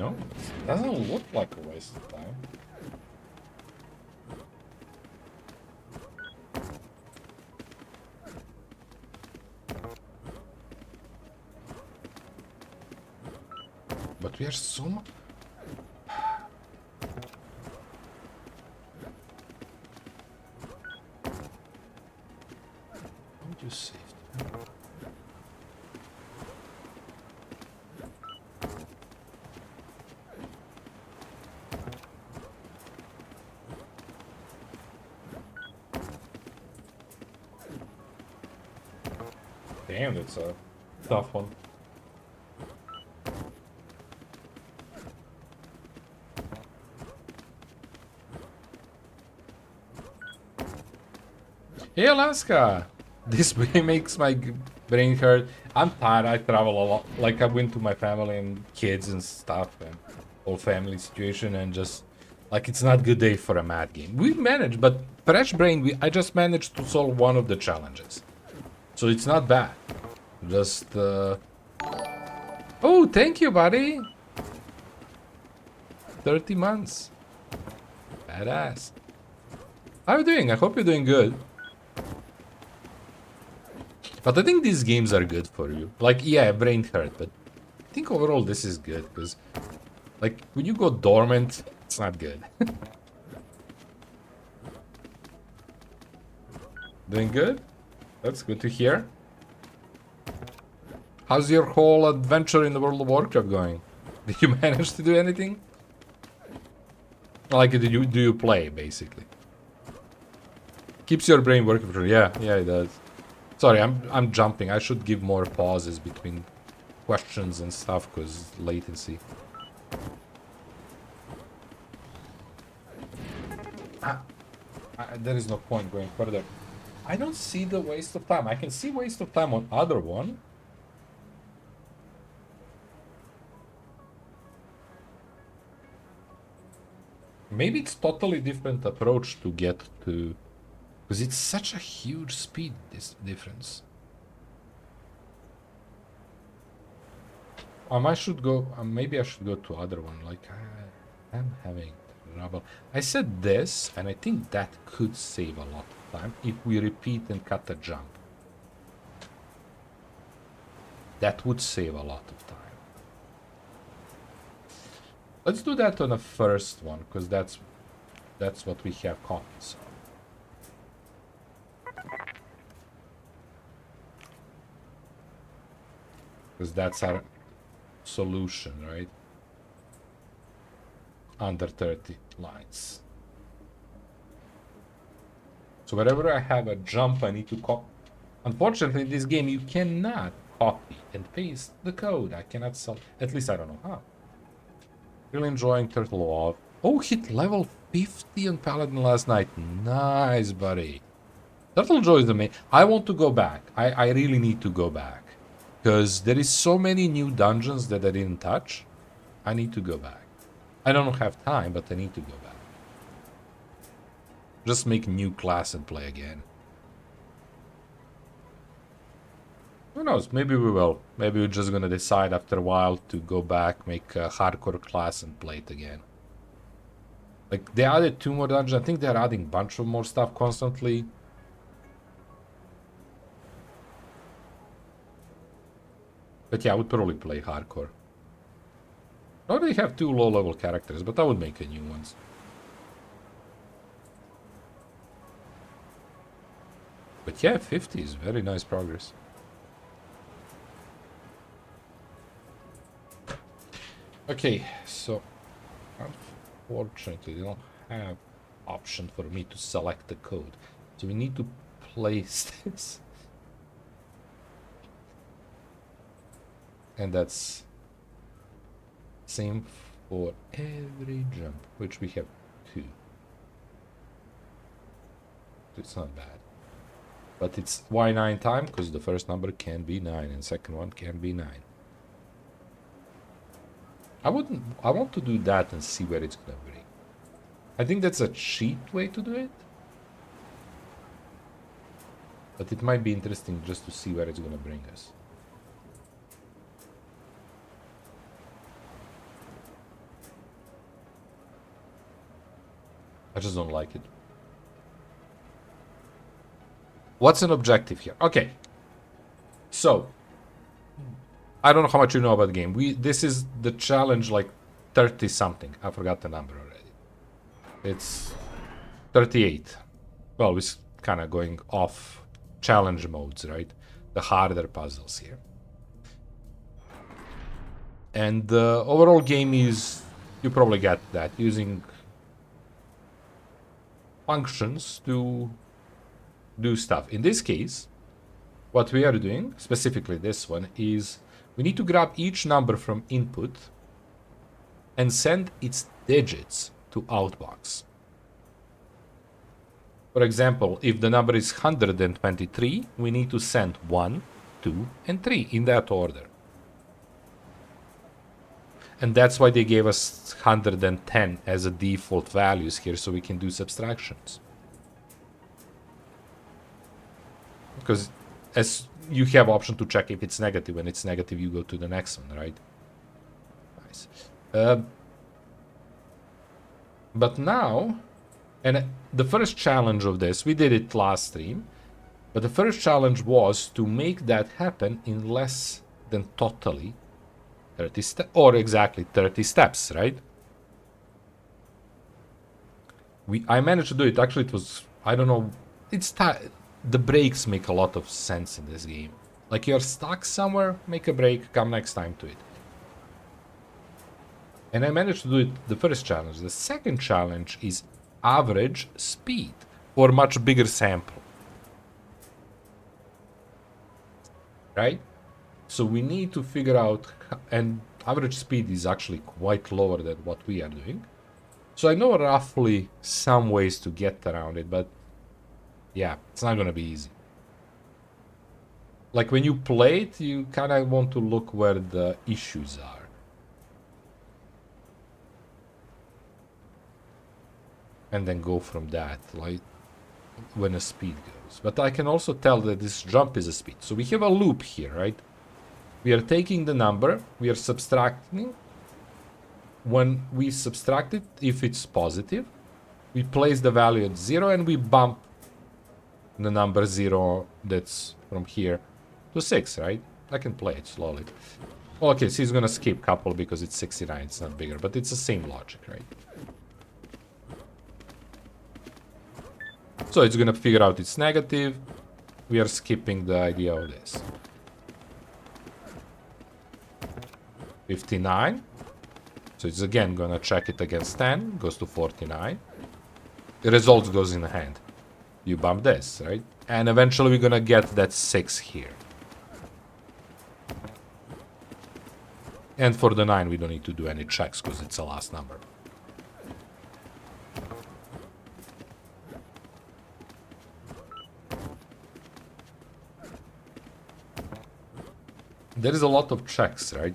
No, it doesn't look like a waste of time. But we are so much. How would you save? Damn, that's a tough one. Hey, Alaska! This makes my brain hurt. I'm tired. I travel a lot. Like, I've been to my family and kids and stuff and whole family situation, and just like it's not a good day for a mad game. We managed, but fresh brain. I just managed to solve one of the challenges, so it's not bad. Just oh, thank you, buddy. 30 months. Badass. How are you doing? I hope you're doing good. But I think these games are good for you. Like, yeah, brain hurt, but I think overall this is good, because, like, when you go dormant, it's not good. Doing good? That's good to hear. How's your whole adventure in the World of Warcraft going? Did you manage to do anything? Like, do you play, basically? Keeps your brain working for you. Yeah, it does. Sorry, I'm jumping. I should give more pauses between questions and stuff, because latency. There is no point going further. I don't see the waste of time. I can see waste of time on other one. Maybe it's totally different approach to get to, because it's such a huge speed difference. I should go. Maybe I should go to other one. Like, I'm having trouble. I said this, and I think that could save a lot of time if we repeat and cut a jump. That would save a lot of time. Let's do that on the first one, because that's what we have copies of. Because that's our solution, right? Under 30 lines. So wherever I have a jump, I need to copy. Unfortunately, in this game, you cannot copy and paste the code. I cannot sell. At least I don't know how. Really enjoying Turtle Off. Oh, hit level 50 on Paladin last night. Nice, buddy. Turtle Joy is the main. I want to go back. I really need to go back. Because there is so many new dungeons that I didn't touch. I need to go back. I don't have time, but I need to go back. Just make a new class and play again. Who knows? Maybe we will. Maybe we're just gonna decide after a while to go back, make a hardcore class and play it again. Like, they added 2 more dungeons. I think they're adding a bunch of more stuff constantly. But yeah, I would probably play hardcore. I already have 2 low-level characters, but I would make a new ones. But yeah, 50 is very nice progress. Okay, so unfortunately they don't have option for me to select the code. So we need to place this. And that's same for every jump, which we have 2. It's not bad. But it's why 9 times? Because the first number can be 9 and second one can be 9. I want to do that and see where it's gonna bring. I think that's a cheap way to do it. But it might be interesting just to see where it's gonna bring us. I just don't like it. What's an objective here? Okay. So, I don't know how much you know about the game. This is the challenge like 30 something. I forgot the number already. It's 38. Well, we're kind of going off challenge modes, right? The harder puzzles here. And the overall game is, you probably get that, using functions to do stuff. In this case, what we are doing, specifically this one, is we need to grab each number from input and send its digits to outbox. For example, if the number is 123, we need to send 1, 2, and 3 in that order. And that's why they gave us 110 as a default values here, so we can do subtractions. Because as you have option to check if it's negative. When it's negative, you go to the next one, right? Nice. But now, and the first challenge of this, we did it last stream, but the first challenge was to make that happen in less than totally 30 steps, or exactly 30 steps, right? I managed to do it. Actually, it was, I don't know, the breaks make a lot of sense in this game. Like, you're stuck somewhere, make a break, come next time to it. And I managed to do it the first challenge. The second challenge is average speed for much bigger sample. Right? So we need to figure out, and average speed is actually quite lower than what we are doing. So I know roughly some ways to get around it, but yeah, it's not gonna be easy. Like, when you play it, you kind of want to look where the issues are. And then go from that, like when a speed goes. But I can also tell that this jump is a speed. So we have a loop here, right? We are taking the number, we are subtracting. When we subtract it, if it's positive, we place the value at 0 and we bump the number 0 that's from here to 6, right? I can play it slowly. Well, okay, so he's gonna skip couple because it's 69, it's not bigger, but it's the same logic, right? So it's gonna figure out it's negative. We are skipping the idea of this. 59. So it's again gonna check it against 10, goes to 49. The result goes in the hand. You bump this, right? And eventually we're gonna get that 6 here. And for the 9, we don't need to do any checks because it's a last number. There is a lot of checks, right?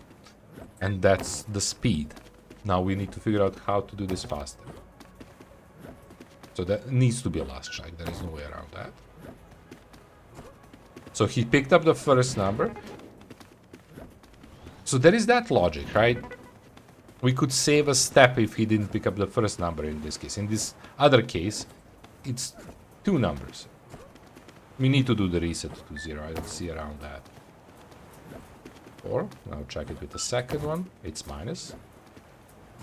And that's the speed. Now we need to figure out how to do this faster. So that needs to be a last check. There is no way around that. So he picked up the first number. So there is that logic, right? We could save a step if he didn't pick up the first number in this case. In this other case, it's 2 numbers. We need to do the reset to 0. I don't see around that. Or, now check it with the second one. It's minus.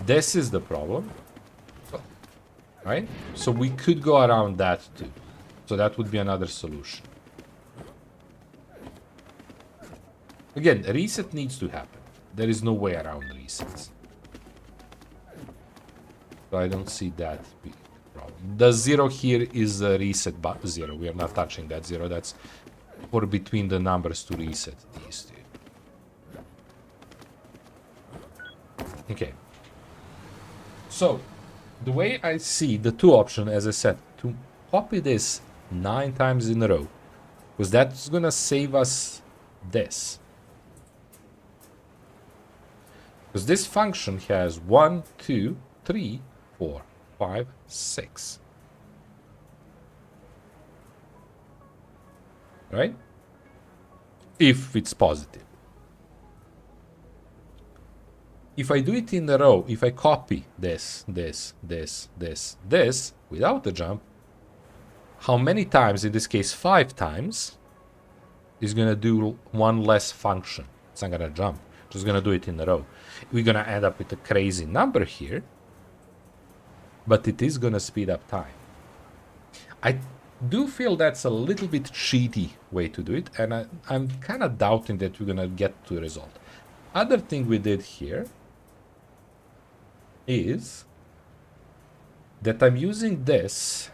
This is the problem. Right? So we could go around that too. So that would be another solution. Again, a reset needs to happen. There is no way around resets. So I don't see that big problem. The 0 here is a reset 0. We are not touching that 0. That's for between the numbers to reset these two. Okay. So, the way I see the 2 options, as I said, to copy this 9 times in a row, because that's gonna save us this. Because this function has 1, 2, 3, 4, 5, 6. Right? If it's positive. if I do it in a row, if I copy this, without the jump, how many times, in this case 5 times, is gonna do one less function. It's not gonna jump, just gonna do it in a row. We're gonna end up with a crazy number here, but it is gonna speed up time. I do feel that's a little bit cheaty way to do it, and I'm kind of doubting that we're gonna get to a result. Other thing we did here is that I'm using this.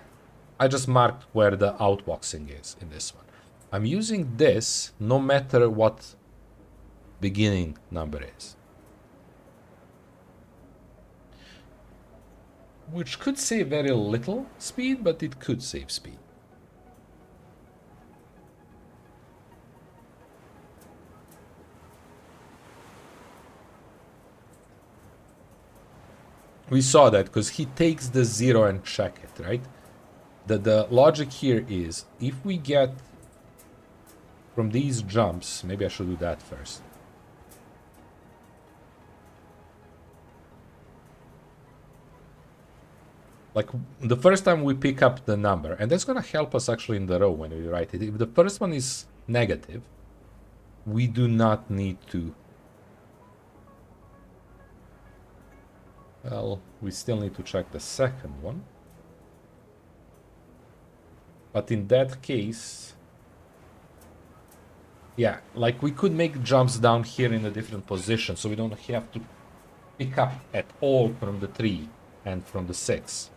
I just marked where the outboxing is in this one. I'm using this no matter what beginning number is. Which could save very little speed, but it could save speed. We saw that because he takes the 0 and check it, right? The logic here is if we get from these jumps, maybe I should do that first. Like the first time we pick up the number, and that's gonna help us actually in the row when we write it. If the first one is negative, we do not need to. Well, we still need to check the second one. But in that case, yeah, like we could make jumps down here in a different position, so we don't have to pick up at all from the 3 and from the 6.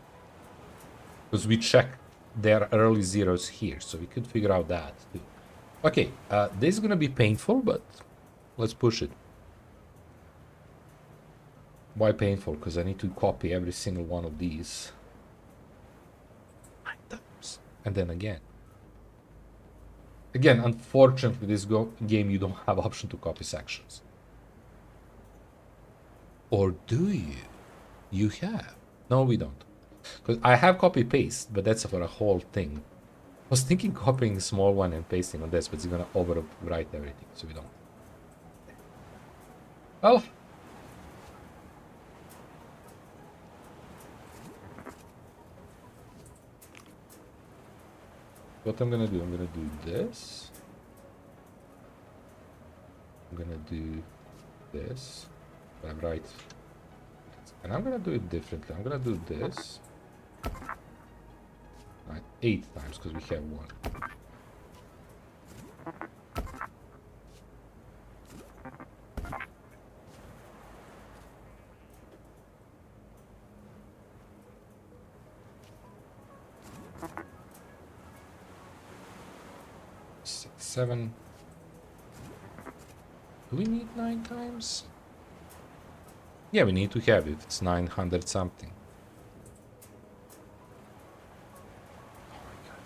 Because we check their early zeros here, so we could figure out that too. Okay, this is gonna be painful, but let's push it. Why painful? Because I need to copy every single one of these 9 times, and then again. Again, unfortunately, this game you don't have option to copy sections. Or do you? You have. No, we don't. Because I have copy paste, but that's for a whole thing. I was thinking copying a small one and pasting on this, but it's gonna overwrite everything, so we don't. Well. What I'm gonna do this. I'm gonna do this. I'm right. And I'm gonna do it differently. I'm gonna do this. Right, 8 times because we have 1. Six, 7. Do we need 9 times? Yeah, we need to have it. It's 900 something. Oh my god.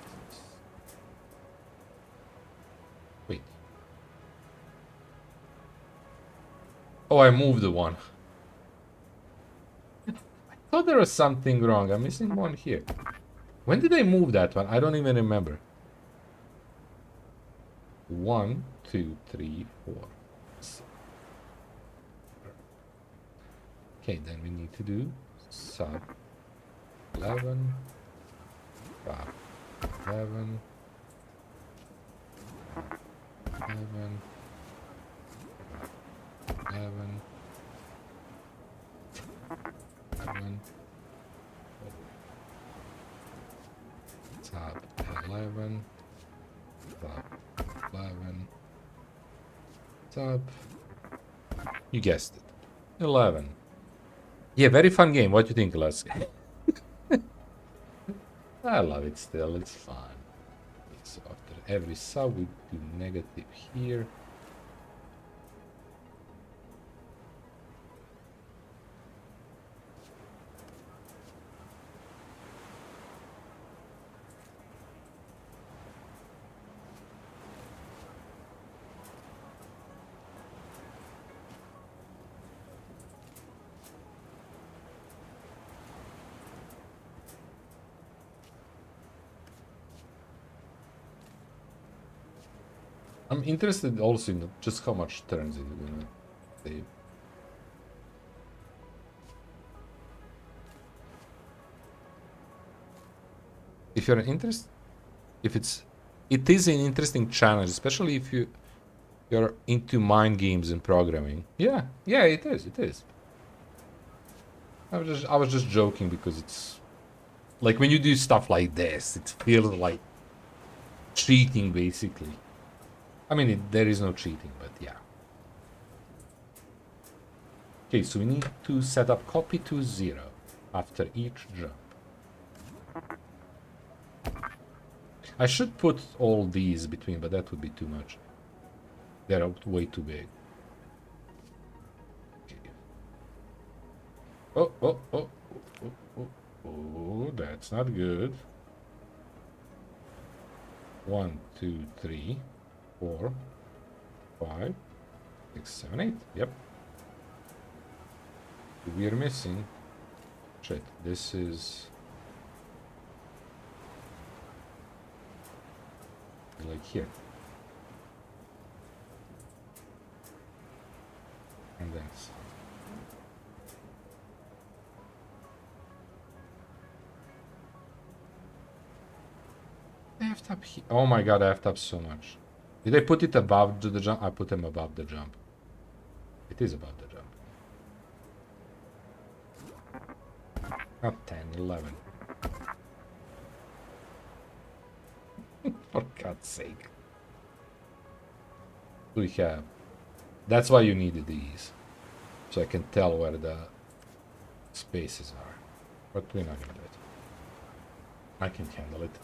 Wait. Oh, I moved the one. I thought there was something wrong. I'm missing one here. When did I move that one? I don't even remember. 1, 2, 3, 4. Okay, then we need to do sub 11, sub 11, 11, 11, 11, sub 11, sub 11, sub, you guessed it, 11. Yeah, very fun game. What do you think, Les? I love it still. It's fun. So after every sub, we do negative here. I'm interested also in just how much turns it is gonna save. if you're it is an interesting challenge, especially if you're into mind games and programming. Yeah, it is. I was just joking because it's like when you do stuff like this, it feels like cheating basically. I mean, there is no cheating, but yeah. Okay, so we need to set up copy to 0 after each jump. I should put all these between, but that would be too much. They're way too big. Okay. Oh, that's not good. 1, 2, 3, 4, 5, 6, 7, 8. Yep. We're missing. Shit, this is like here. And that's I effed up here. Oh my god, I effed up so much. Did I put it above the jump? I put them above the jump. It is above the jump. Not 10, 11. For God's sake. We have. That's why you needed these. So I can tell where the spaces are. But we're not gonna do it. I can handle it.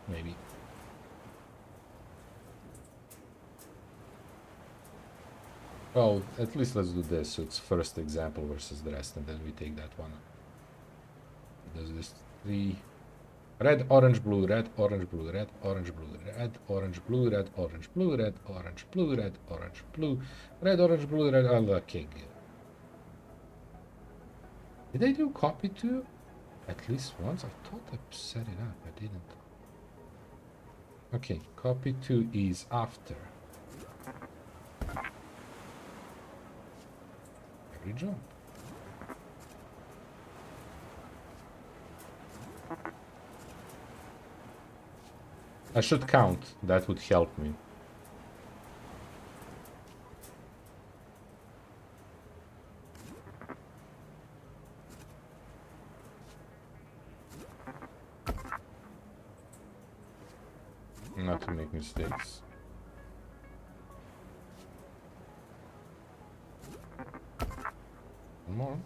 Maybe. Well, at least let's do this. So it's first example versus the rest, and then we take that one. Does this 3 red, orange, blue, red, orange, blue, red, orange, blue, red, orange, blue, red, orange, blue, red, orange, blue, red, orange, blue, red, orange, blue, red. Okay, good. Did I do copy to at least once? I thought I set it up. I didn't. Okay, copy to is after every jump. I should count. That would help me. Not to make mistakes. One more.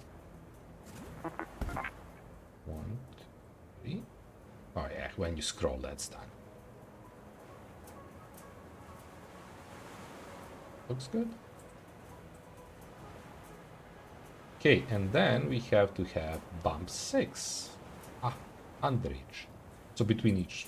1, 2, 3. Oh yeah, when you scroll, that's done. Looks good. Okay, and then we have to have bump 6. Under each. So between each.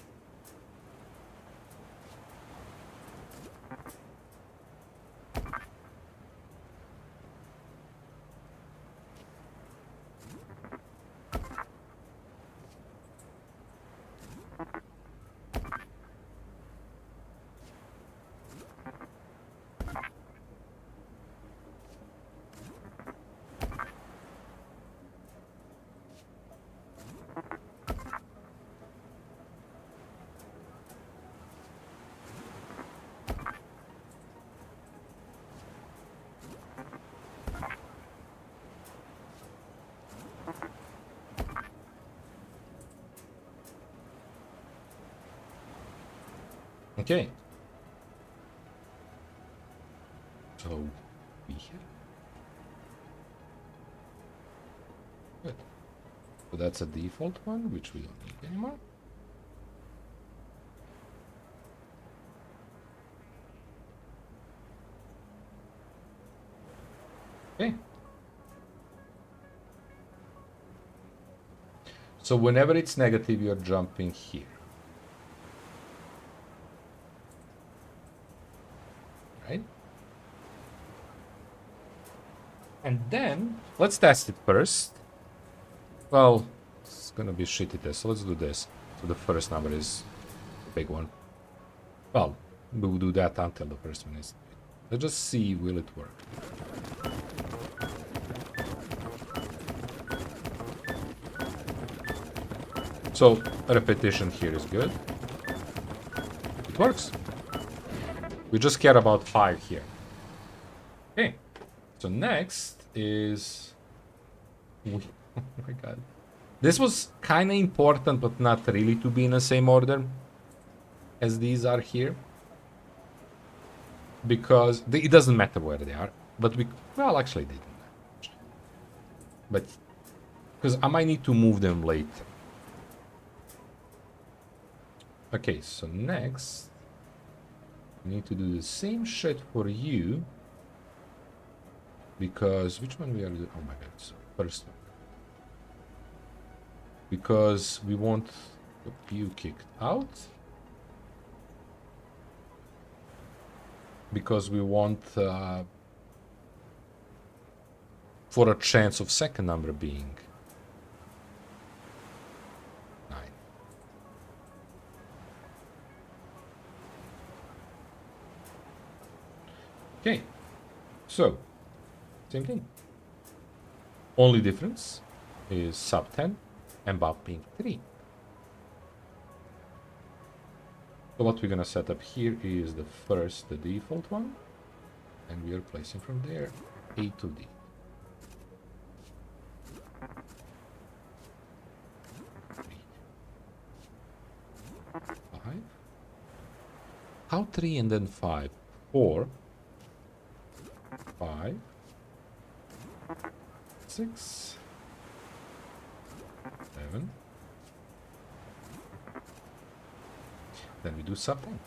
Okay. So we here. Good. So that's a default one, which we don't need anymore. Okay. So whenever it's negative, you're jumping here. Right? And then, let's test it first. Well, it's gonna be a shitty test, so let's do this. So the first number is the big one. Well, we'll do that until the first one is. Let's just see, will it work? So repetition here is good. It works. We just care about 5 here. Okay. So next is... oh my god. This was kind of important, but not really to be in the same order as these are here. Because it doesn't matter where they are. But we... well, actually they don't. But... because I might need to move them later. Okay, so next... we need to do the same shit for you. Because... which one we are doing? Oh my god, so first one. Because we want you kicked out. Because we want... for a chance of second number being 9. Okay, so same thing. Only difference is sub 10 and bumping 3. So what we're gonna set up here is the default one, and we are placing from there A to D. 5. How 3 and then 5? 4, 5, 6, 7. Then we do sub 10.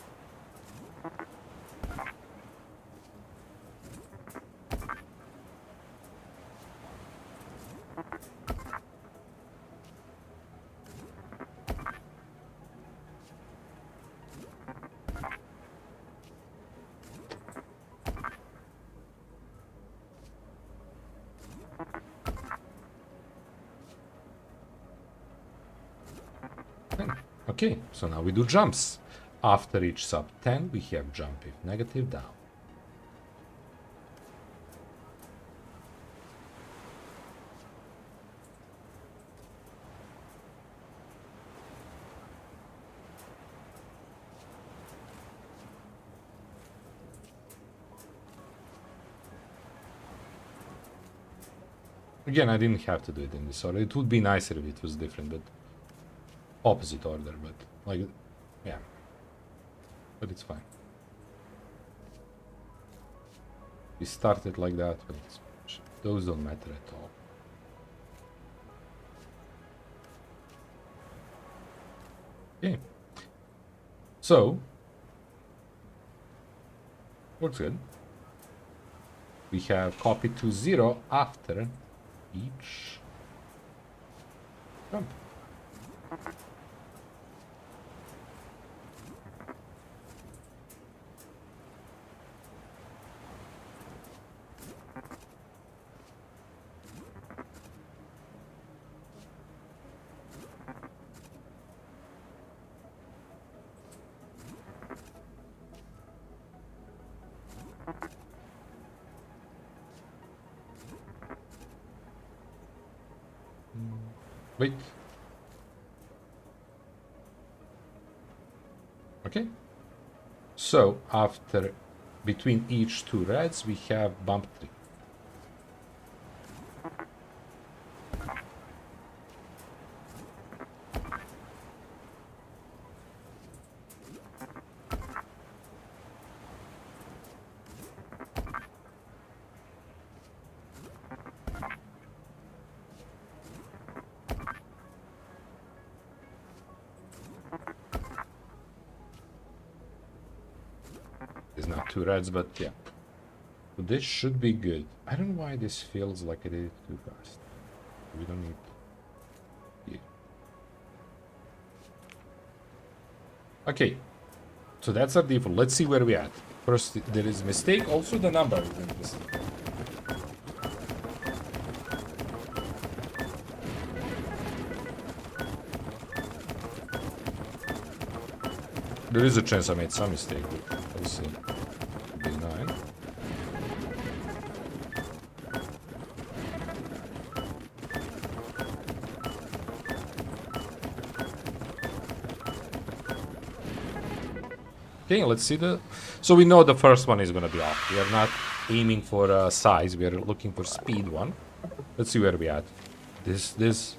Okay, so now we do jumps. After each sub 10, we have jump if negative down. Again, I didn't have to do it in this order. It would be nicer if it was different, but opposite order, but like, yeah. But it's fine. We started like that, but those don't matter at all. Okay. So, works good. We have copy to 0 after each jump. Wait. Okay. So after between each 2 reds we have bump 3. It's not 2 reds, but yeah. So this should be good. I don't know why this feels like I did it too fast. We don't need... yeah. Okay. So that's our default. Let's see where we at. First, there is mistake. Also, the number is a mistake. There is a chance I made some mistake. We'll see. B9. Okay, let's see the... So we know the first one is going to be off. We are not aiming for size. We are looking for speed one. Let's see where we at. This...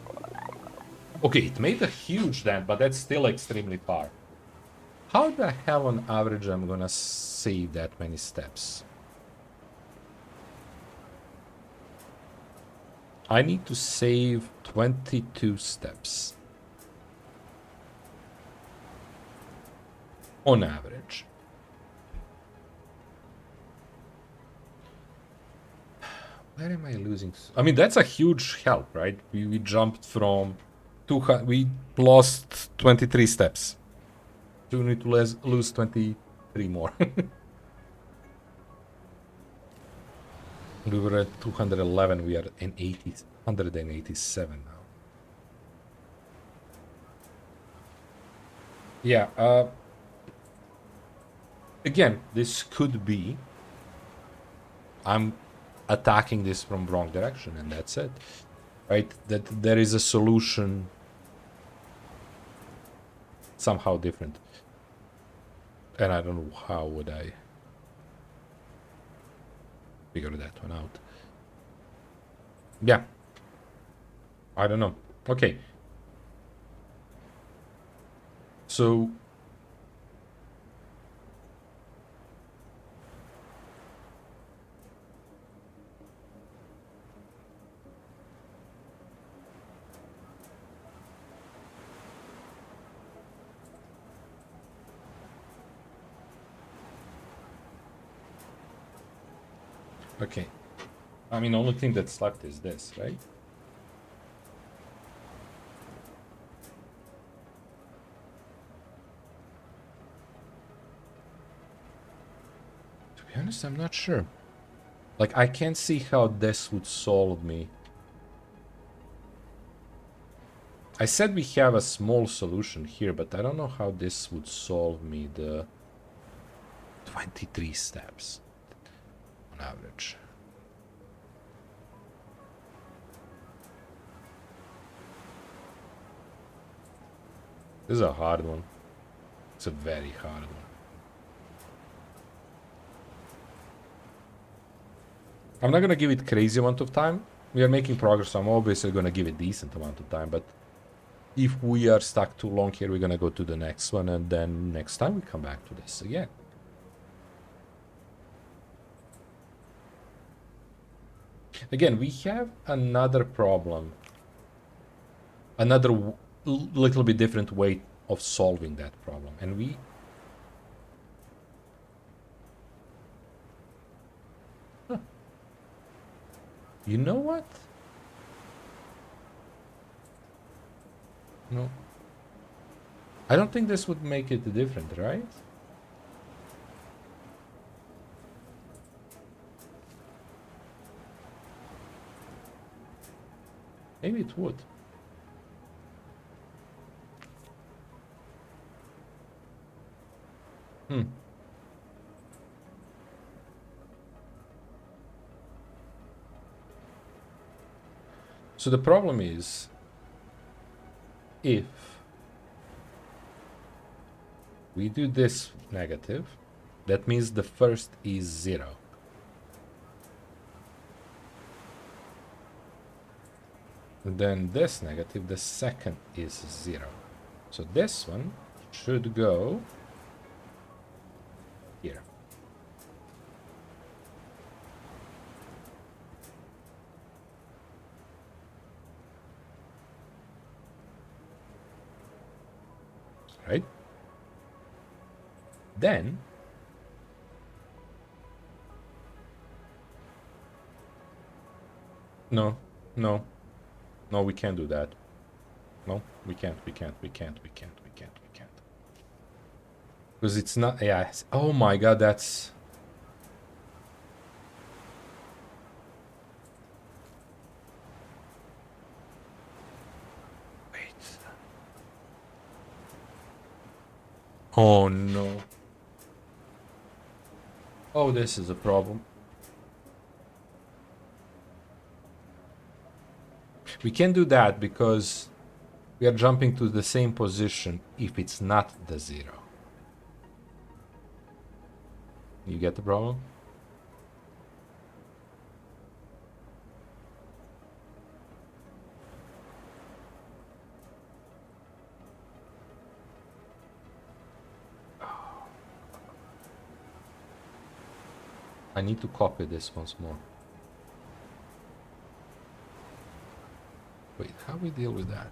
Okay, it made a huge dent, but that's still extremely far. How the hell on average I'm going to save that many steps? I need to save 22 steps. On average. Where am I losing? I mean, that's a huge help, right? We jumped from 200... We lost 23 steps. So we need to lose 23 more. We were at 211. We are in 187 now. Yeah. Again, this could be... I'm attacking this from wrong direction, and that's it. Right? That there is a solution somehow different. And I don't know how would I figure that one out. Yeah. I don't know. Okay. So... Okay. I mean, the only thing that's left is this, right? To be honest, I'm not sure. Like, I can't see how this would solve me. I said we have a small solution here, but I don't know how this would solve me the 23 steps on average. This is a hard one. It's a very hard one. I'm not gonna give it crazy amount of time. We are making progress, so I'm obviously gonna give it decent amount of time, but if we are stuck too long here, we're gonna go to the next one, and then next time we come back to this again. Again, we have another problem. Another little bit different way of solving that problem, and we... Huh. You know what? No. I don't think this would make it different, right? Maybe it would. So the problem is, if we do this negative, that means the first is 0. And then this negative, the second is 0. So this one should go here. Right? Then no, we can't do that. No, we can't. Because it's not... Yeah. Oh my god, that's... Wait. Oh no. Oh, this is a problem. We can't do that because we are jumping to the same position if it's not the 0. You get the problem? I need to copy this once more. Wait, how we deal with that?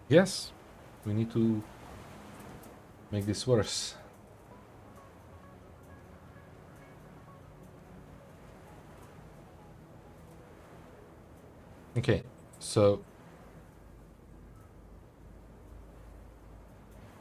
Yes, we need to make this worse. Okay, so